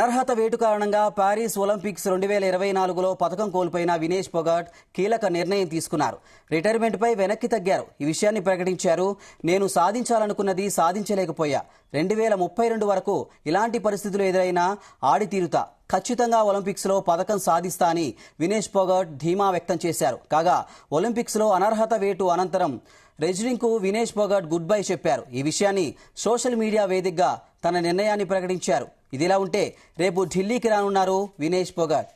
అనర్హత వేటు కారణంగా ప్యారిస్ ఒలింపిక్స్ 2024లో పతకం కోల్పోయిన వినేష్ ఫోగాట్ కీలక నిర్ణయం తీసుకున్నారు. రిటైర్మెంట్పై వెనక్కి తగ్గారు. ఈ విషయాన్ని ప్రకటించారు. నేను సాధించాలనుకున్నది సాధించలేకపోయా. 2032 వరకు ఇలాంటి పరిస్థితులు ఎదురైనా ఆడి తీరుతా. ఖచ్చితంగా ఒలింపిక్స్లో పతకం సాధిస్తా అని వినేష్ ఫోగాట్ ధీమా వ్యక్తం చేశారు. కాగా ఒలింపిక్స్లో అనర్హత వేటు అనంతరం రెజ్లింగ్కు వినేష్ ఫోగాట్ గుడ్ బై చెప్పారు. ఈ విషయాన్ని సోషల్ మీడియా వేదికగా తన నిర్ణయాన్ని ప్రకటించారు. ఇదిలా ఉంటే రేపు ఢిల్లీకి రానున్నారు వినేష్ ఫోగాట్.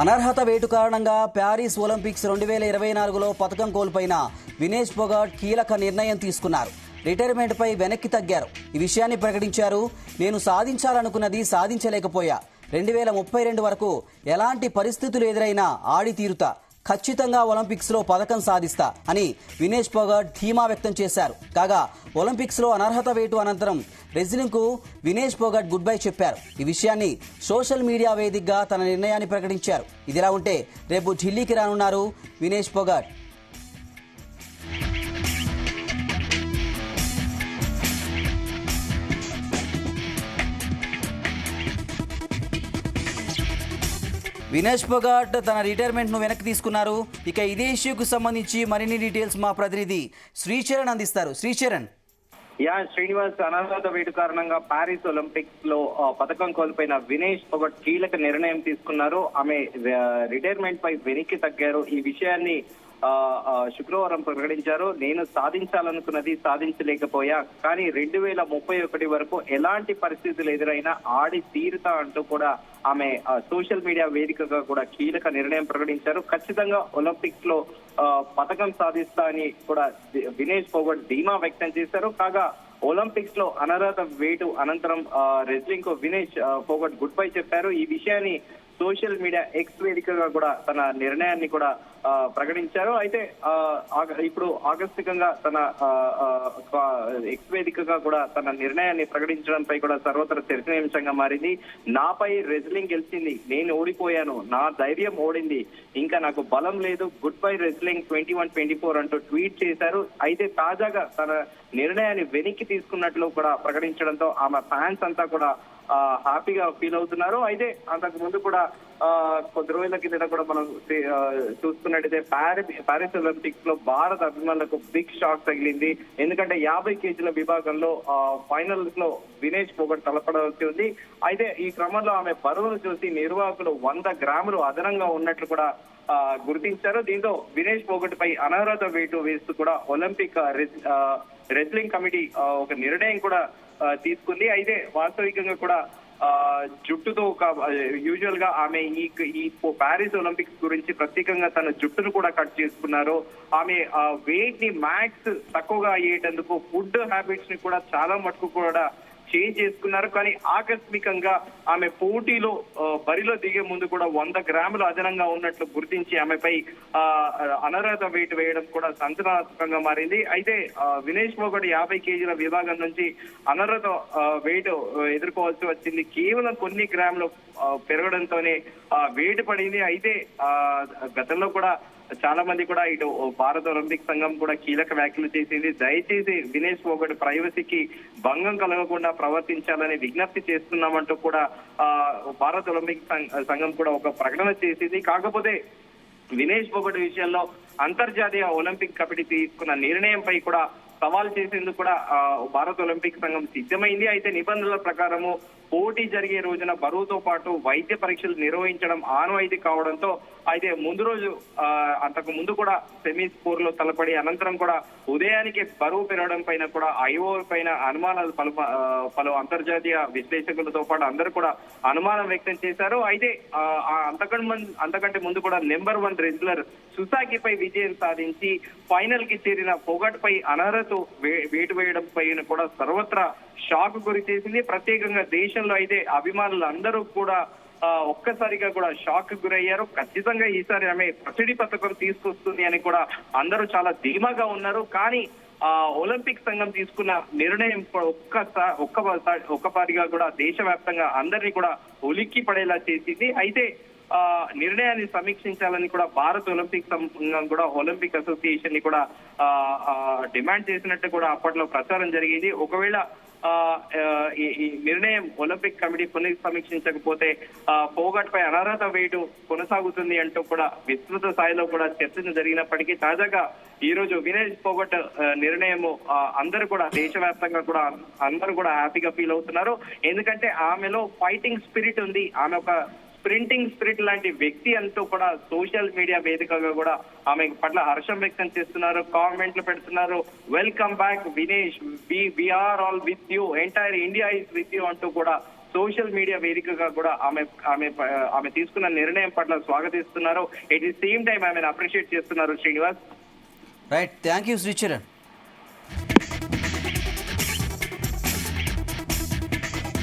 అనర్హత వేటు కారణంగా ప్యారిస్ ఒలింపిక్స్ 2024లో పతకం కోల్పోయిన వినేష్ ఫోగాట్ కీలక నిర్ణయం తీసుకున్నారు. రిటైర్మెంట్పై వెనక్కి తగ్గారు. ఈ విషయాన్ని ప్రకటించారు. నేను సాధించాలనుకున్నది సాధించలేకపోయా. 2032 వరకు ఎలాంటి పరిస్థితులు ఎదురైనా ఆడి తీరుతా. ఖచ్చితంగా ఒలింపిక్స్లో పతకం సాధిస్తా అని వినేష్ ఫోగాట్ ధీమా వ్యక్తం చేశారు. కాగా ఒలింపిక్స్లో అనర్హత వేటు అనంతరం రెజ్లింగ్కు వినేష్ ఫోగాట్ గుడ్ బై చెప్పారు. ఈ విషయాన్ని సోషల్ మీడియా వేదికగా తన నిర్ణయాన్ని ప్రకటించారు. ఇదిలా ఉంటే రేపు ఢిల్లీకి రానున్నారు వినేష్ ఫోగాట్. వినేష్ ఫోగాట్ తన రిటైర్మెంట్ను వెనక్కి తీసుకున్నారు. ఇక ఇదే ఇష్యూకు సంబంధించి మరిన్ని డీటెయిల్స్ మా ప్రతినిధి శ్రీచరణ్ అందిస్తారు. శ్రీచరణ్. శ్రీనివాస్, అనర్హత వేటు కారణంగా ప్యారిస్ ఒలింపిక్స్ లో పథకం కోల్పోయిన వినేష్ ఫోగాట్ కీలక నిర్ణయం తీసుకున్నారు. ఆమె రిటైర్మెంట్ పై వెనక్కి తగ్గారు. ఈ విషయాన్ని శుక్రవారం ప్రకటించారు. నేను సాధించాలనుకున్నది సాధించలేకపోయా, కానీ 2031 వరకు ఎలాంటి పరిస్థితులు ఎదురైనా ఆడి తీరుతా అంటూ కూడా ఆమె సోషల్ మీడియా వేదికగా కూడా కీలక నిర్ణయం ప్రకటించారు. ఖచ్చితంగా ఒలింపిక్స్ లో పథకం సాధిస్తా అని కూడా వినేష్ ఫోగాట్ ధీమా వ్యక్తం చేశారు. కాగా ఒలింపిక్స్ లో అనర్హత వేటు అనంతరం రెజ్లింగ్ కు వినేష్ ఫోగాట్ గుడ్ బై చెప్పారు. ఈ విషయాన్ని సోషల్ మీడియా ఎక్స్ వేదికగా కూడా తన నిర్ణయాన్ని కూడా ప్రకటించారు. అయితే ఇప్పుడు ఆకస్మికంగా తన ఎక్స్ వేదికగా కూడా తన నిర్ణయాన్ని ప్రకటించడంపై కూడా సర్వత్ర చర్చనీయాంశంగా మారింది. నాపై రెజ్లింగ్ గెలిచింది, నేను ఓడిపోయాను, నా ధైర్యం ఓడింది, ఇంకా నాకు బలం లేదు, గుడ్ బై రెజ్లింగ్ 21-24 అంటూ ట్వీట్ చేశారు. అయితే తాజాగా తన నిర్ణయాన్ని వెనక్కి తీసుకున్నట్లు కూడా ప్రకటించడంతో ఆమె ఫ్యాన్స్ అంతా కూడా హ్యాపీగా ఫీల్ అవుతున్నారు. అయితే అంతకు ముందు కూడా కొద్ది రోజుల కిందట కూడా మనం చూసుకున్నట్టయితే ప్యారిస్ ఒలింపిక్స్ లో భారత అభిమానులకు బిగ్ షాక్ తగిలింది. ఎందుకంటే 50 కేజీల విభాగంలో ఫైనల్స్ లో వినేష్ ఫోగాట్ తలపడాల్సి ఉంది. అయితే ఈ క్రమంలో ఆమె బరువును చూసి నిర్వాహకులు 100 గ్రాములు అదనంగా ఉన్నట్లు కూడా గుర్తించారు. దీంతో వినేష్ ఫోగాట్ పై అనర్హత వేటు వేస్తూ కూడా ఒలింపిక్ రెజ్లింగ్ కమిటీ ఒక నిర్ణయం కూడా తీసుకుంది. అయితే వాస్తవికంగా కూడా జుట్టుతో యూజువల్ గా ఆమె ఈ ప్యారిస్ ఒలింపిక్స్ గురించి ప్రత్యేకంగా తన జుట్టును కూడా కట్ చేసుకున్నారు. ఆమె వెయిట్ ని మ్యాక్స్ తక్కువగా అయ్యేటందుకు ఫుడ్ హ్యాబిట్స్ ని కూడా చాలా మటుకు కూడా చేంజ్ చేసుకున్నారు. కానీ ఆకస్మికంగా ఆమె పోటీలో బరిలో దిగే ముందు కూడా 100 గ్రాములు అదనంగా ఉన్నట్లు గుర్తించి ఆమెపై అనర్హత వేటు వేయడం కూడా సంచలనాత్మకంగా మారింది. అయితే వినేష్ ఫోగాట్ 50 కేజీల విభాగం నుంచి అనర్హత వేటు ఎదుర్కోవాల్సి వచ్చింది. కేవలం కొన్ని గ్రాములు పెరగడంతోనే వేటు పడింది. అయితే గతంలో కూడా చాలా మంది కూడా ఇటు భారత ఒలింపిక్ సంఘం కూడా కీలక వ్యాఖ్యలు చేసింది. దయచేసి వినేష్ ఫోగాట్ ప్రైవసీకి భంగం కలగకుండా ప్రవర్తించాలని విజ్ఞప్తి చేస్తున్నామంటూ కూడా భారత ఒలింపిక్ సంఘం కూడా ఒక ప్రకటన చేసింది. కాకపోతే వినేష్ ఫోగాట్ విషయంలో అంతర్జాతీయ ఒలింపిక్ కమిటీ తీసుకున్న నిర్ణయంపై కూడా సవాల్ చేసేందుకు కూడా భారత ఒలింపిక్ సంఘం సిద్ధమైంది. అయితే నిబంధనల ప్రకారము పోటీ జరిగే రోజున బరువుతో పాటు వైద్య పరీక్షలు నిర్వహించడం ఆనవాయితీ కావడంతో అయితే ముందు రోజు అంతకు ముందు కూడా సెమీస్ లో తలపడి అనంతరం కూడా ఉదయానికి బరువు పెరగడం పైన కూడా ఐఓ పైన అనుమానాలు పలు అంతర్జాతీయ విశ్లేషకులతో పాటు అందరూ కూడా అనుమానం వ్యక్తం చేశారు. అయితే అంతకంటే ముందు కూడా నెంబర్ 1 రెజ్లర్ సుసాకిపై విజయం సాధించి ఫైనల్ కి చేరిన ఫోగాట్ పై అనర్హత వేటు వేయడం పైన కూడా సర్వత్రా షాక్ గురి చేసింది. ప్రత్యేకంగా దేశంలో అయితే అభిమానులు అందరూ కూడా ఒక్కసారిగా కూడా షాక్ గురయ్యారు. ఖచ్చితంగా ఈసారి ఆమె పసిడి పథకం తీసుకొస్తుంది అని కూడా అందరూ చాలా ధీమాగా ఉన్నారు. కానీ ఒలింపిక్ సంఘం తీసుకున్న నిర్ణయం ఒక్కసారిగా కూడా దేశవ్యాప్తంగా అందరినీ కూడా ఉలిక్కి పడేలా చేసింది. అయితే నిర్ణయాన్ని సమీక్షించాలని కూడా భారత ఒలింపిక్ సంఘం కూడా ఒలింపిక్ అసోసియేషన్ ని కూడా డిమాండ్ చేసినట్టు కూడా అప్పట్లో ప్రచారం జరిగింది. ఒకవేళ ఈ నిర్ణయం ఒలింపిక్ కమిటీ సమీక్షించకపోతే ఫోగాట్ పై అనర్హత వేటు కొనసాగుతుంది అంటూ కూడా విస్తృత స్థాయిలో కూడా చర్చలు జరిగినప్పటికీ తాజాగా ఈ రోజు వినేష్ ఫోగట్ నిర్ణయము అందరూ కూడా దేశవ్యాప్తంగా కూడా అందరూ కూడా హ్యాపీగా ఫీల్ అవుతున్నారు. ఎందుకంటే ఆమెలో ఫైటింగ్ స్పిరిట్ ఉంది. ఆమె ఒక స్ప్రింటింగ్ స్పిరిట్ లాంటి వ్యక్తి అంటూ కూడా సోషల్ మీడియా వేదికగా కూడా ఆమె పట్ల హర్షం వ్యక్తం చేస్తున్నారు, కామెంట్లు పెడుతున్నారు. Welcome back Vinesh, we are all with you, entire India is with you అంటూ కూడా సోషల్ మీడియా వేదికగా కూడా ఆమె తీసుకున్న నిర్ణయం పట్ల స్వాగతిస్తున్నారు. ఎట్ ది సేమ్ టైం ఆమెను అప్రిషియేట్ చేస్తున్నారు. Srinivas, right, thank you Sricharan.